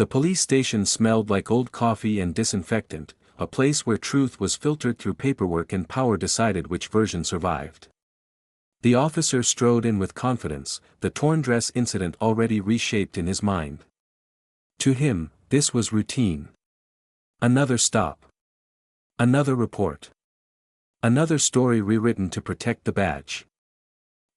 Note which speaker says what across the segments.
Speaker 1: The police station smelled like old coffee and disinfectant, a place where truth was filtered through paperwork and power decided which version survived. The officer strode in with confidence, the torn dress incident already reshaped in his mind. To him, this was routine. Another stop. Another report. Another story rewritten to protect the badge.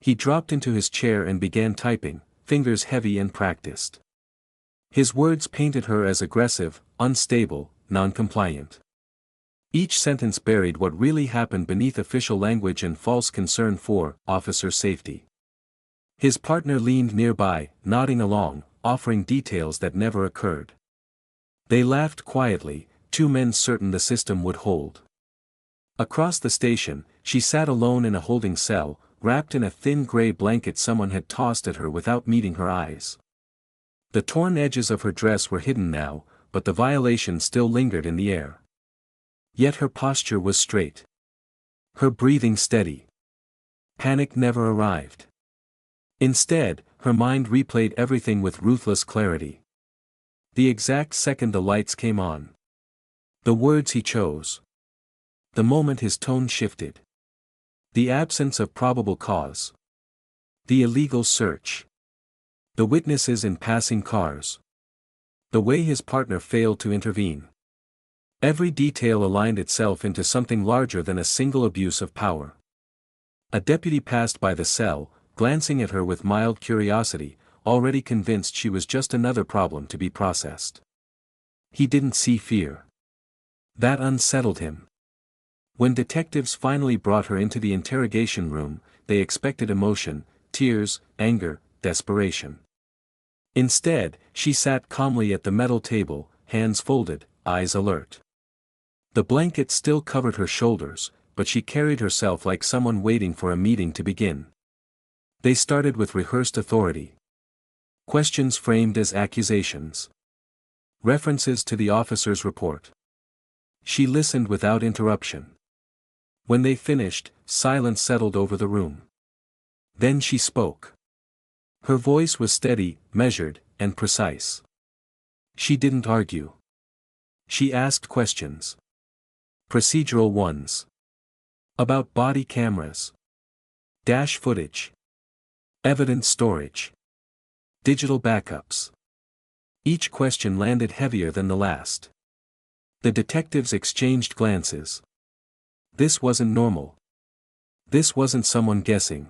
Speaker 1: He dropped into his chair and began typing, fingers heavy and practiced. His words painted her as aggressive, unstable, non-compliant. Each sentence buried what really happened beneath official language and false concern for officer safety. His partner leaned nearby, nodding along, offering details that never occurred. They laughed quietly, two men certain the system would hold. Across the station, she sat alone in a holding cell, wrapped in a thin gray blanket someone had tossed at her without meeting her eyes. The torn edges of her dress were hidden now, but the violation still lingered in the air. Yet her posture was straight. Her breathing steady. Panic never arrived. Instead, her mind replayed everything with ruthless clarity. The exact second the lights came on. The words he chose. The moment his tone shifted. The absence of probable cause. The illegal search. The witnesses in passing cars. The way his partner failed to intervene. Every detail aligned itself into something larger than a single abuse of power. A deputy passed by the cell, glancing at her with mild curiosity, already convinced she was just another problem to be processed. He didn't see fear. That unsettled him. When detectives finally brought her into the interrogation room, they expected emotion, tears, anger, desperation. Instead, she sat calmly at the metal table, hands folded, eyes alert. The blanket still covered her shoulders, but she carried herself like someone waiting for a meeting to begin. They started with rehearsed authority. Questions framed as accusations. References to the officer's report. She listened without interruption. When they finished, silence settled over the room. Then she spoke. Her voice was steady, measured, and precise. She didn't argue. She asked questions. Procedural ones. About body cameras. Dash footage. Evidence storage. Digital backups. Each question landed heavier than the last. The detectives exchanged glances. This wasn't normal. This wasn't someone guessing.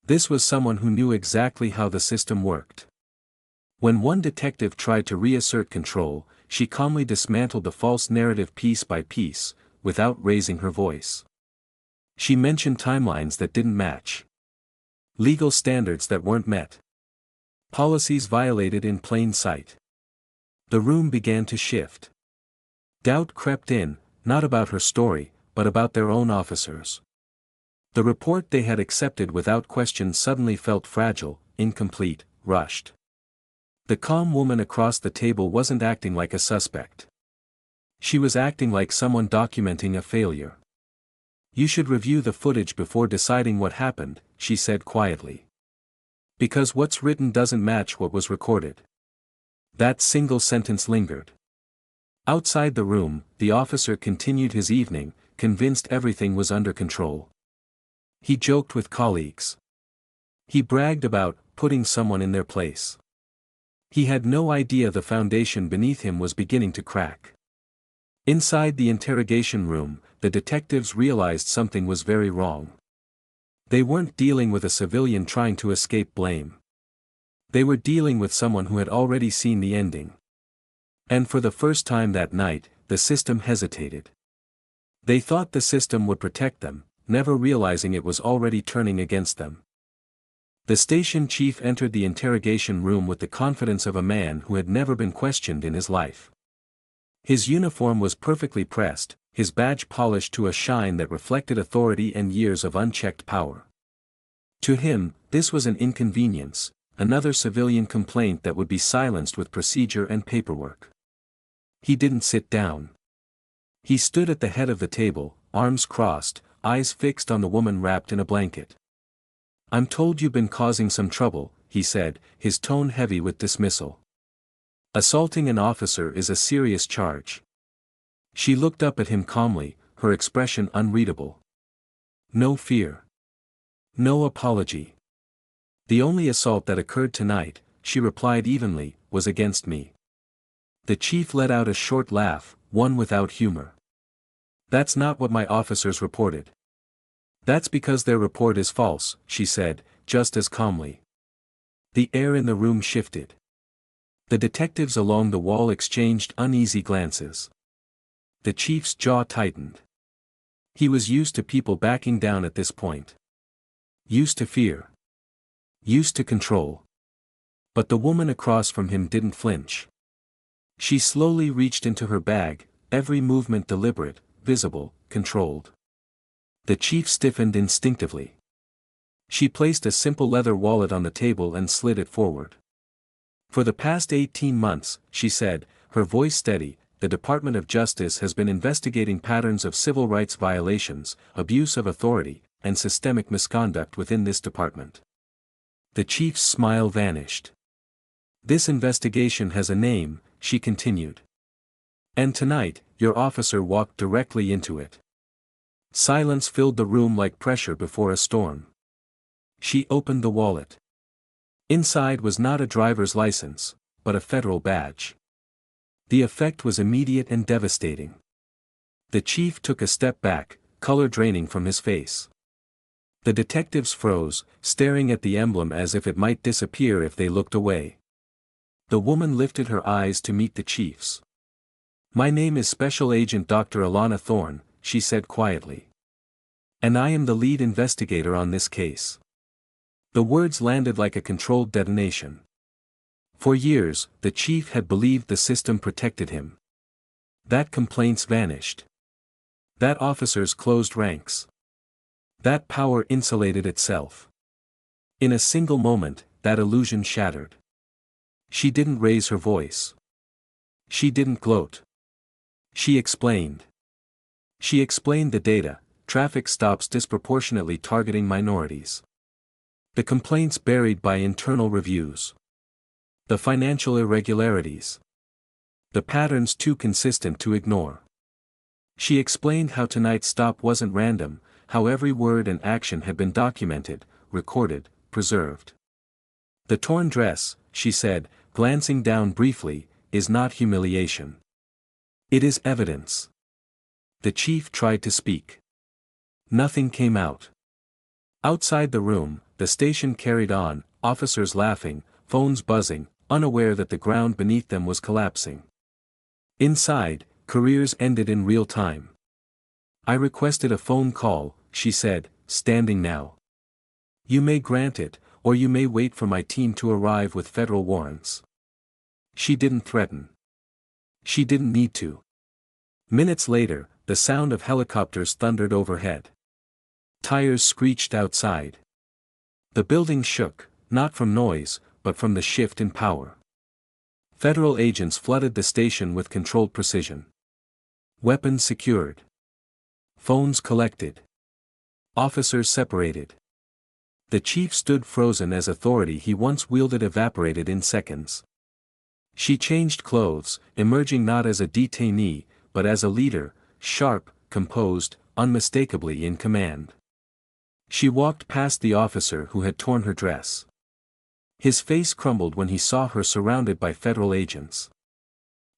Speaker 1: This was someone who knew exactly how the system worked. When one detective tried to reassert control, she calmly dismantled the false narrative piece by piece, without raising her voice. She mentioned timelines that didn't match. Legal standards that weren't met. Policies violated in plain sight. The room began to shift. Doubt crept in, not about her story, but about their own officers. The report they had accepted without question suddenly felt fragile, incomplete, rushed. The calm woman across the table wasn't acting like a suspect. She was acting like someone documenting a failure. You should review the footage before deciding what happened, she said quietly. Because what's written doesn't match what was recorded. That single sentence lingered. Outside the room, the officer continued his evening, convinced everything was under control. He joked with colleagues. He bragged about putting someone in their place. He had no idea the foundation beneath him was beginning to crack. Inside the interrogation room, the detectives realized something was very wrong. They weren't dealing with a civilian trying to escape blame. They were dealing with someone who had already seen the ending. And for the first time that night, the system hesitated. They thought the system would protect them, never realizing it was already turning against them. The station chief entered the interrogation room with the confidence of a man who had never been questioned in his life. His uniform was perfectly pressed, his badge polished to a shine that reflected authority and years of unchecked power. To him, this was an inconvenience, another civilian complaint that would be silenced with procedure and paperwork. He didn't sit down. He stood at the head of the table, arms crossed, eyes fixed on the woman wrapped in a blanket. "I'm told you've been causing some trouble," he said, his tone heavy with dismissal. Assaulting an officer is a serious charge. She looked up at him calmly, her expression unreadable. No fear. No apology. The only assault that occurred tonight, she replied evenly, was against me. The chief let out a short laugh, one without humor. That's not what my officers reported. That's because their report is false, she said, just as calmly. The air in the room shifted. The detectives along the wall exchanged uneasy glances. The chief's jaw tightened. He was used to people backing down at this point. Used to fear. Used to control. But the woman across from him didn't flinch. She slowly reached into her bag, every movement deliberate, visible, controlled. The chief stiffened instinctively. She placed a simple leather wallet on the table and slid it forward. For the past 18 months, she said, her voice steady, the Department of Justice has been investigating patterns of civil rights violations, abuse of authority, and systemic misconduct within this department. The chief's smile vanished. This investigation has a name, she continued. And tonight, your officer walked directly into it. Silence filled the room like pressure before a storm. She opened the wallet. Inside was not a driver's license, but a federal badge. The effect was immediate and devastating. The chief took a step back, color draining from his face. The detectives froze, staring at the emblem as if it might disappear if they looked away. The woman lifted her eyes to meet the chief's. My name is Special Agent Dr. Alana Thorne, she said quietly. And I am the lead investigator on this case. The words landed like a controlled detonation. For years, the chief had believed the system protected him. That complaints vanished. That officers closed ranks. That power insulated itself. In a single moment, that illusion shattered. She didn't raise her voice. She didn't gloat. She explained. She explained the data, traffic stops disproportionately targeting minorities. The complaints buried by internal reviews. The financial irregularities. The patterns too consistent to ignore. She explained how tonight's stop wasn't random, how every word and action had been documented, recorded, preserved. The torn dress, she said, glancing down briefly, is not humiliation. It is evidence. The chief tried to speak. Nothing came out. Outside the room, the station carried on, officers laughing, phones buzzing, unaware that the ground beneath them was collapsing. Inside, careers ended in real time. I requested a phone call, she said, standing now. You may grant it, or you may wait for my team to arrive with federal warrants. She didn't threaten. She didn't need to. Minutes later, the sound of helicopters thundered overhead. Tires screeched outside. The building shook, not from noise, but from the shift in power. Federal agents flooded the station with controlled precision. Weapons secured. Phones collected. Officers separated. The chief stood frozen as authority he once wielded evaporated in seconds. She changed clothes, emerging not as a detainee, but as a leader, sharp, composed, unmistakably in command. She walked past the officer who had torn her dress. His face crumbled when he saw her surrounded by federal agents.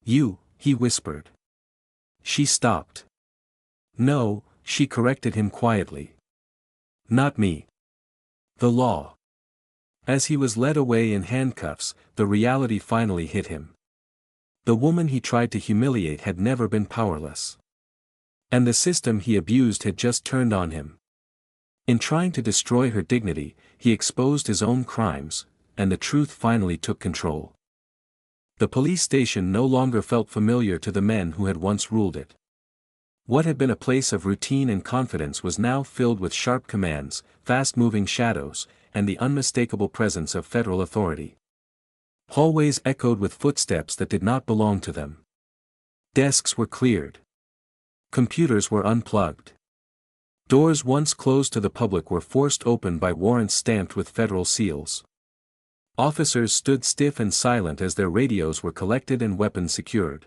Speaker 1: You, he whispered. She stopped. No, she corrected him quietly. Not me. The law. As he was led away in handcuffs, the reality finally hit him. The woman he tried to humiliate had never been powerless. And the system he abused had just turned on him. In trying to destroy her dignity, he exposed his own crimes, and the truth finally took control. The police station no longer felt familiar to the men who had once ruled it. What had been a place of routine and confidence was now filled with sharp commands, fast-moving shadows, and the unmistakable presence of federal authority. Hallways echoed with footsteps that did not belong to them. Desks were cleared. Computers were unplugged. Doors once closed to the public were forced open by warrants stamped with federal seals. Officers stood stiff and silent as their radios were collected and weapons secured.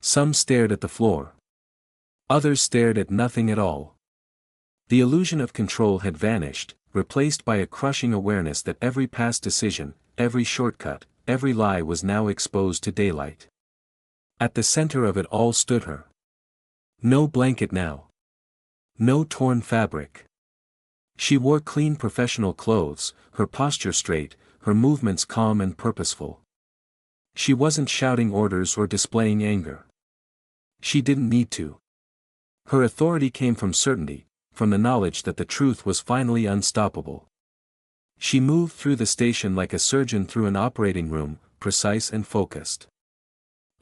Speaker 1: Some stared at the floor. Others stared at nothing at all. The illusion of control had vanished, replaced by a crushing awareness that every past decision, every shortcut, every lie was now exposed to daylight. At the center of it all stood her. No blanket now. No torn fabric. She wore clean professional clothes, her posture straight, her movements calm and purposeful. She wasn't shouting orders or displaying anger. She didn't need to. Her authority came from certainty, from the knowledge that the truth was finally unstoppable. She moved through the station like a surgeon through an operating room, precise and focused.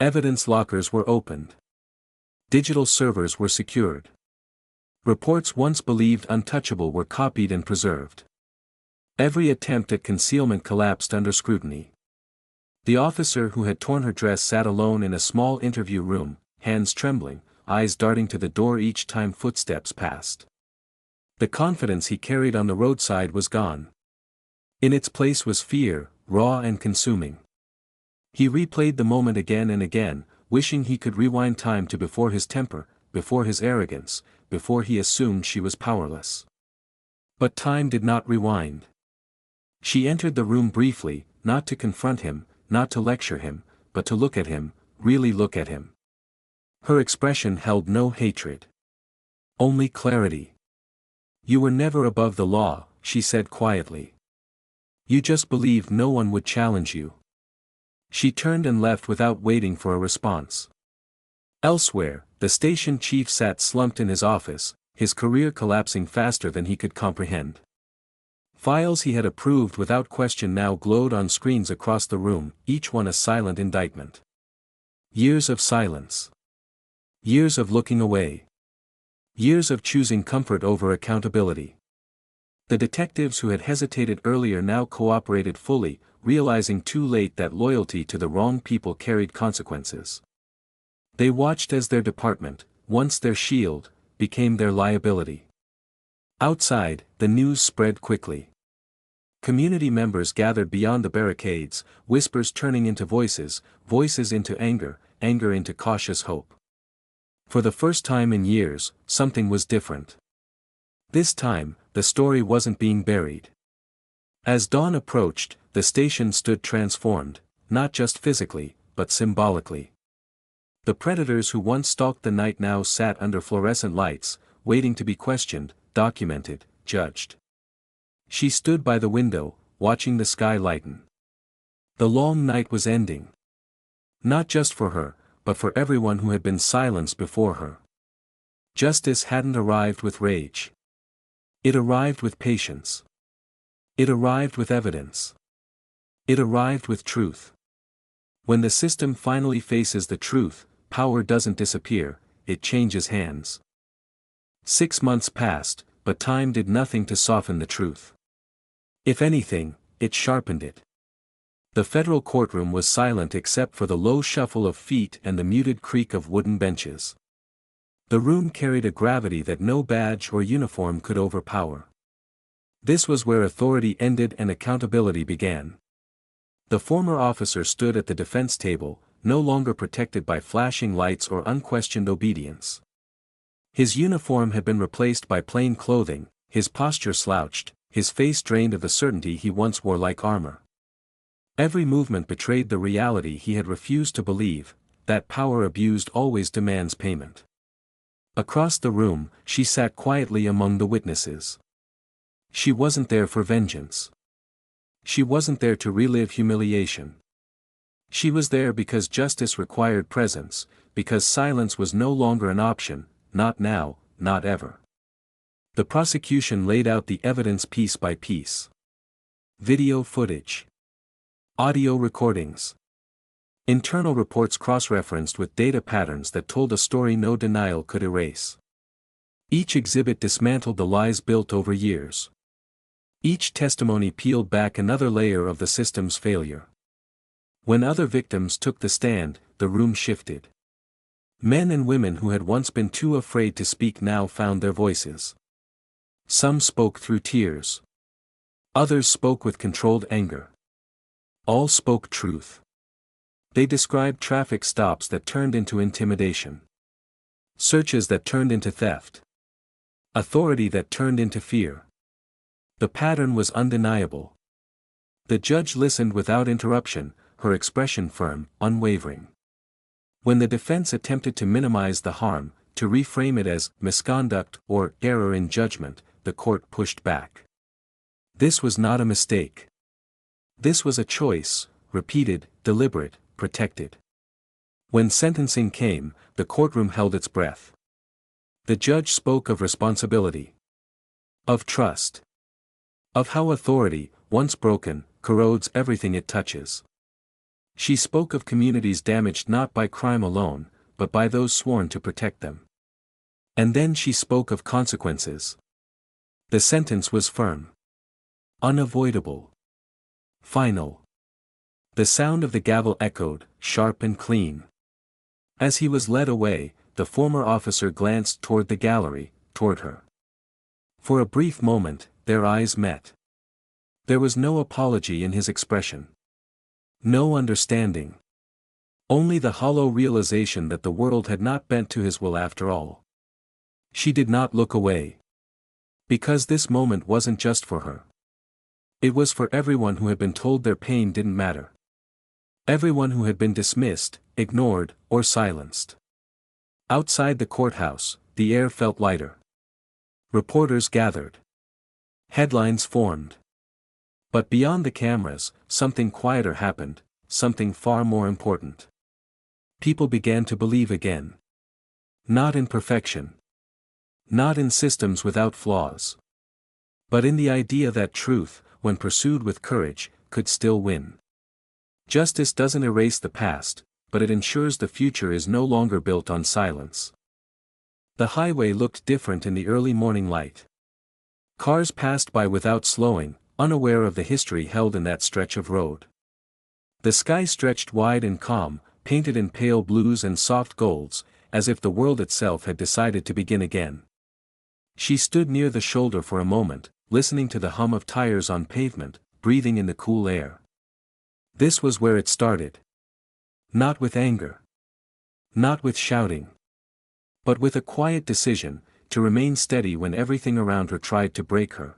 Speaker 1: Evidence lockers were opened. Digital servers were secured. Reports once believed untouchable were copied and preserved. Every attempt at concealment collapsed under scrutiny. The officer who had torn her dress sat alone in a small interview room, hands trembling, eyes darting to the door each time footsteps passed. The confidence he carried on the roadside was gone. In its place was fear, raw and consuming. He replayed the moment again and again, wishing he could rewind time to before his temper, before his arrogance, before he assumed she was powerless. But time did not rewind. She entered the room briefly, not to confront him, not to lecture him, but to look at him, really look at him. Her expression held no hatred. Only clarity. "You were never above the law," she said quietly. "You just believed no one would challenge you." She turned and left without waiting for a response. Elsewhere, the station chief sat slumped in his office, his career collapsing faster than he could comprehend. Files he had approved without question now glowed on screens across the room, each one a silent indictment. Years of silence. Years of looking away. Years of choosing comfort over accountability. The detectives who had hesitated earlier now cooperated fully, realizing too late that loyalty to the wrong people carried consequences. They watched as their department, once their shield, became their liability. Outside, the news spread quickly. Community members gathered beyond the barricades, whispers turning into voices, voices into anger, anger into cautious hope. For the first time in years, something was different. This time, the story wasn't being buried. As dawn approached, the station stood transformed, not just physically, but symbolically. The predators who once stalked the night now sat under fluorescent lights, waiting to be questioned, documented, judged. She stood by the window, watching the sky lighten. The long night was ending. Not just for her, but for everyone who had been silenced before her. Justice hadn't arrived with rage. It arrived with patience. It arrived with evidence. It arrived with truth. When the system finally faces the truth, power doesn't disappear, it changes hands. 6 months passed, but time did nothing to soften the truth. If anything, it sharpened it. The federal courtroom was silent except for the low shuffle of feet and the muted creak of wooden benches. The room carried a gravity that no badge or uniform could overpower. This was where authority ended and accountability began. The former officer stood at the defense table, no longer protected by flashing lights or unquestioned obedience. His uniform had been replaced by plain clothing, his posture slouched, his face drained of the certainty he once wore like armor. Every movement betrayed the reality he had refused to believe, that power abused always demands payment. Across the room, she sat quietly among the witnesses. She wasn't there for vengeance. She wasn't there to relive humiliation. She was there because justice required presence, because silence was no longer an option, not now, not ever. The prosecution laid out the evidence piece by piece. Video footage. Audio recordings. Internal reports cross-referenced with data patterns that told a story no denial could erase. Each exhibit dismantled the lies built over years. Each testimony peeled back another layer of the system's failure. When other victims took the stand, the room shifted. Men and women who had once been too afraid to speak now found their voices. Some spoke through tears. Others spoke with controlled anger. All spoke truth. They described traffic stops that turned into intimidation. Searches that turned into theft. Authority that turned into fear. The pattern was undeniable. The judge listened without interruption, her expression firm, unwavering. When the defense attempted to minimize the harm, to reframe it as misconduct or error in judgment, the court pushed back. This was not a mistake. This was a choice, repeated, deliberate, protected. When sentencing came, the courtroom held its breath. The judge spoke of responsibility. Of trust. Of how authority, once broken, corrodes everything it touches. She spoke of communities damaged not by crime alone, but by those sworn to protect them. And then she spoke of consequences. The sentence was firm. Unavoidable. Final. The sound of the gavel echoed, sharp and clean. As he was led away, the former officer glanced toward the gallery, toward her. For a brief moment, their eyes met. There was no apology in his expression. No understanding. Only the hollow realization that the world had not bent to his will after all. She did not look away. Because this moment wasn't just for her. It was for everyone who had been told their pain didn't matter. Everyone who had been dismissed, ignored, or silenced. Outside the courthouse, the air felt lighter. Reporters gathered. Headlines formed. But beyond the cameras, something quieter happened, something far more important. People began to believe again. Not in perfection. Not in systems without flaws. But in the idea that truth, when pursued with courage, could still win. Justice doesn't erase the past, but it ensures the future is no longer built on silence. The highway looked different in the early morning light. Cars passed by without slowing, unaware of the history held in that stretch of road. The sky stretched wide and calm, painted in pale blues and soft golds, as if the world itself had decided to begin again. She stood near the shoulder for a moment, listening to the hum of tires on pavement, breathing in the cool air. This was where it started. Not with anger. Not with shouting. But with a quiet decision, to remain steady when everything around her tried to break her.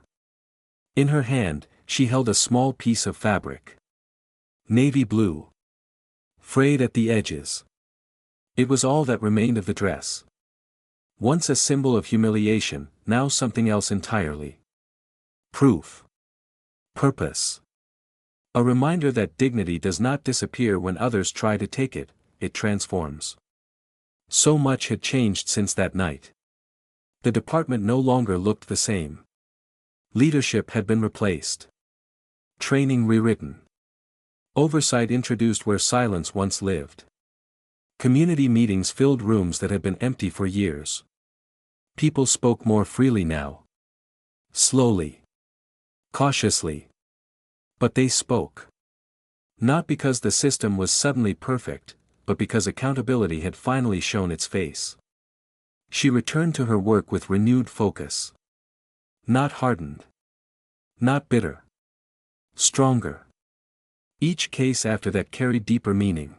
Speaker 1: In her hand, she held a small piece of fabric. Navy blue. Frayed at the edges. It was all that remained of the dress. Once a symbol of humiliation, now something else entirely. Proof. Purpose. A reminder that dignity does not disappear when others try to take it, it transforms. So much had changed since that night. The department no longer looked the same. Leadership had been replaced. Training rewritten. Oversight introduced where silence once lived. Community meetings filled rooms that had been empty for years. People spoke more freely now. Slowly. Cautiously. But they spoke. Not because the system was suddenly perfect, but because accountability had finally shown its face. She returned to her work with renewed focus. Not hardened. Not bitter. Stronger. Each case after that carried deeper meaning.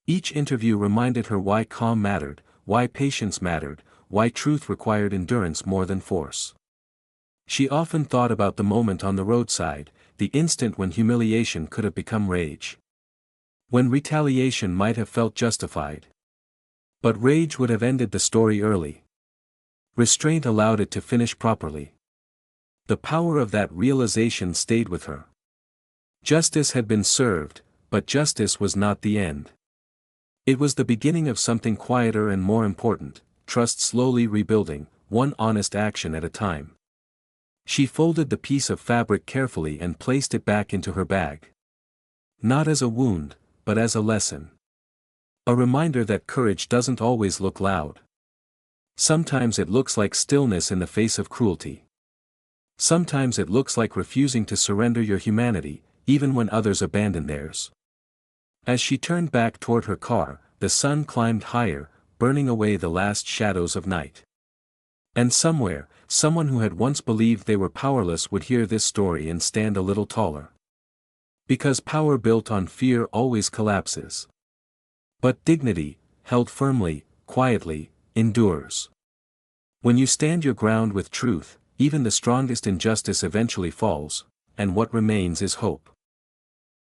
Speaker 1: Each interview reminded her why calm mattered, why patience mattered, why truth required endurance more than force. She often thought about the moment on the roadside, the instant when humiliation could have become rage. When retaliation might have felt justified. But rage would have ended the story early. Restraint allowed it to finish properly. The power of that realization stayed with her. Justice had been served, but justice was not the end. It was the beginning of something quieter and more important, trust slowly rebuilding, one honest action at a time. She folded the piece of fabric carefully and placed it back into her bag. Not as a wound, but as a lesson. A reminder that courage doesn't always look loud. Sometimes it looks like stillness in the face of cruelty. Sometimes it looks like refusing to surrender your humanity, even when others abandon theirs. As she turned back toward her car, the sun climbed higher, burning away the last shadows of night. And somewhere, someone who had once believed they were powerless would hear this story and stand a little taller. Because power built on fear always collapses. But dignity, held firmly, quietly, endures. When you stand your ground with truth, even the strongest injustice eventually falls, and what remains is hope.